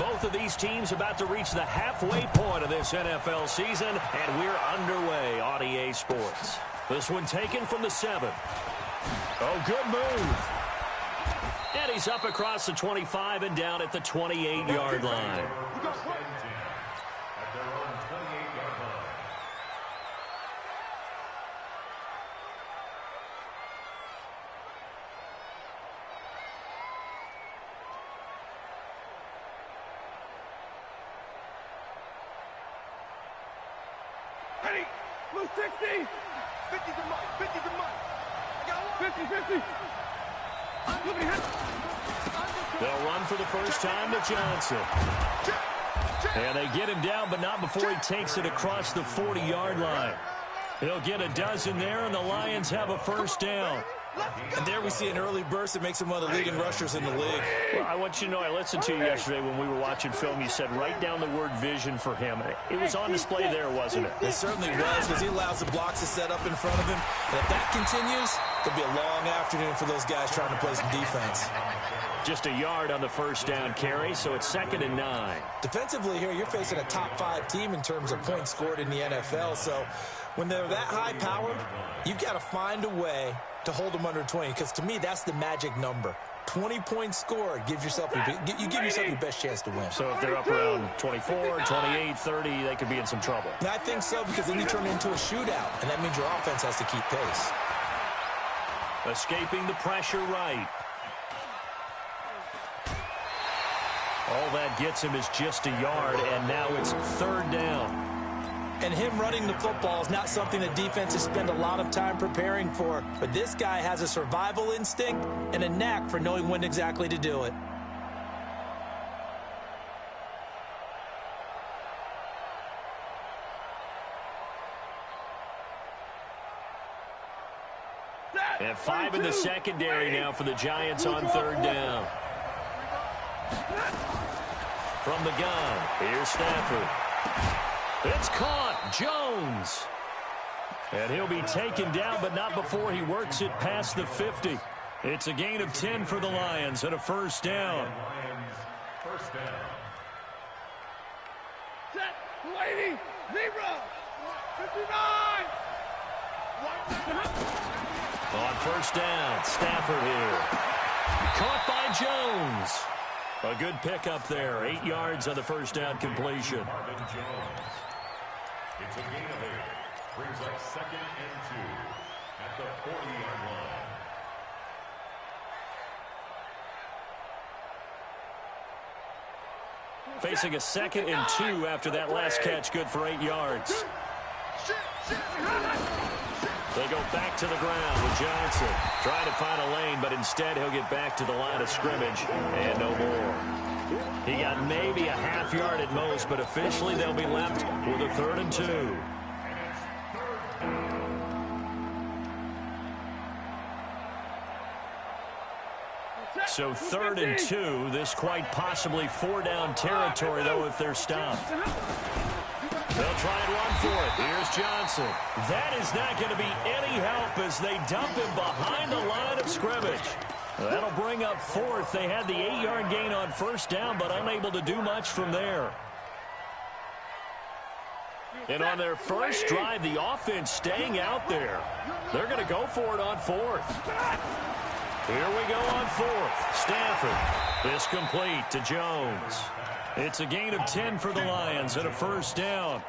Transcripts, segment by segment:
Both of these teams about to reach the halfway point of this NFL season, and we're underway on EA Sports. This one taken from the 7. Oh, good move. And he's up across the 25 and down at the 28-yard line. Ready, blue 60, 50's a month, 50's a month. I got 50, 50. They'll run for the first time to Johnson. And they get him down, but not before he takes it across the 40-yard line. He'll get a dozen there, and the Lions have a first down. And there we see an early burst that makes him one of the leading rushers in the league. Well, I want you to know, I listened to you yesterday when we were watching film. You said write down the word vision for him. It was on display there, wasn't it? It certainly was, because he allows the blocks to set up in front of him. And if that continues, it'll be a long afternoon for those guys trying to play some defense. Just a yard on the first down carry, so it's 2nd and 9. Defensively here, you're facing a top-5 team in terms of points scored in the NFL. So when they're that high-powered, you've got to find a way to hold them under 20, because to me, that's the magic number. 20 points scored gives yourself you give yourself your best chance to win. So if they're up around 24, 28, 30, they could be in some trouble. And I think so, because then you turn it into a shootout, and that means your offense has to keep pace. Escaping the pressure right. All that gets him is just a yard, and now it's 3rd down. And him running the football is not something that defenses spend a lot of time preparing for. But this guy has a survival instinct and a knack for knowing when exactly to do it. And 5 in the secondary now for the Giants on 3rd down. From the gun, here's Stafford. It's caught. Jones. And he'll be taken down, but not before he works it past the 50. It's a gain of 10 for the Lions and a first down. First down. Set, 280, 0, 59. On first down, Stafford here. Caught by Jones. A good pickup there. 8 yards on the first down completion. It's a gain of 8. Brings up 2nd and 2 at the 40-yard line. Facing a 2nd and 2 after that last catch, good for 8 yards. They go back to the ground with Johnson. Trying to find a lane, but instead he'll get back to the line of scrimmage and no more. He got maybe a half yard at most, but officially they'll be left with a 3rd and 2. So 3rd and 2, this quite possibly 4-down territory, though, if they're stopped. They'll try and run for it. Here's Johnson. That is not going to be any help as they dump him behind the line of scrimmage. That'll bring up 4th. They had the 8-yard gain on first down, but unable to do much from there. And on their first drive, the offense staying out there. They're going to go for it on 4th. Here we go on 4th. Stafford. This complete to Jones. It's a gain of 10 for the Lions and a first down.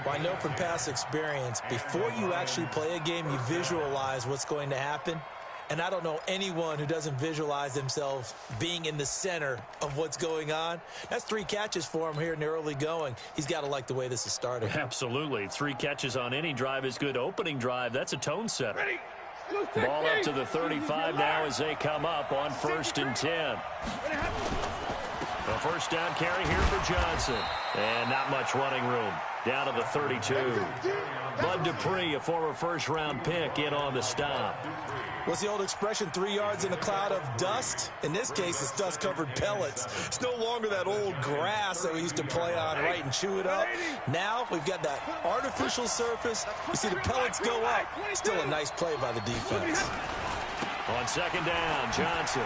Well, I know from past experience, before you actually play a game, you visualize what's going to happen. And I don't know anyone who doesn't visualize themselves being in the center of what's going on. That's 3 catches for him here in the early going. He's got to like the way this is starting. Absolutely. 3 catches on any drive is good. Opening drive, that's a tone setter. Ball up to the 35 now as they come up on 1st and 10. A first down carry here for Johnson. And not much running room. Down to the 32. Bud Dupree, a former first-round pick, in on the stop. What's the old expression, 3 yards in a cloud of dust? In this case, it's dust-covered pellets. It's no longer that old grass that we used to play on, right, and chew it up. Now we've got that artificial surface. You see the pellets go up. Still a nice play by the defense. On 2nd down, Johnson.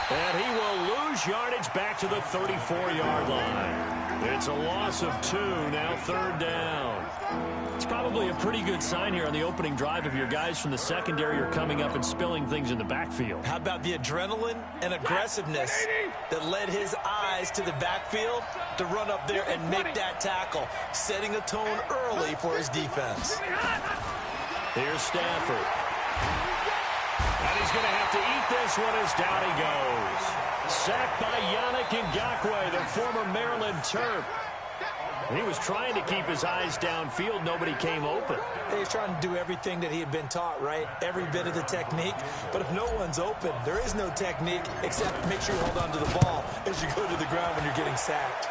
And he will lose yardage back to the 34-yard line. It's a loss of 2, now 3rd down. It's probably a pretty good sign here on the opening drive if your guys from the secondary are coming up and spilling things in the backfield. How about the adrenaline and aggressiveness that led his eyes to the backfield to run up there and make that tackle, setting a tone early for his defense. Here's Stafford. And he's going to have to eat this one as down he goes. Sacked by Yannick Ngakoue, the former Maryland Terp. He was trying to keep his eyes downfield. Nobody came open. He's trying to do everything that he had been taught, right? Every bit of the technique. But if no one's open, there is no technique except make sure you hold on to the ball as you go to the ground when you're getting sacked.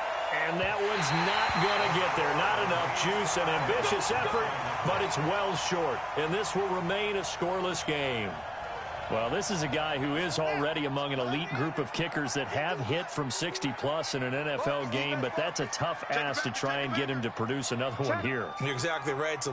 And that one's not going to get there. Not enough juice, an ambitious effort, but it's well short. And this will remain a scoreless game. Well, this is a guy who is already among an elite group of kickers that have hit from 60-plus in an NFL game, but that's a tough ask to try and get him to produce another one here. You're exactly right.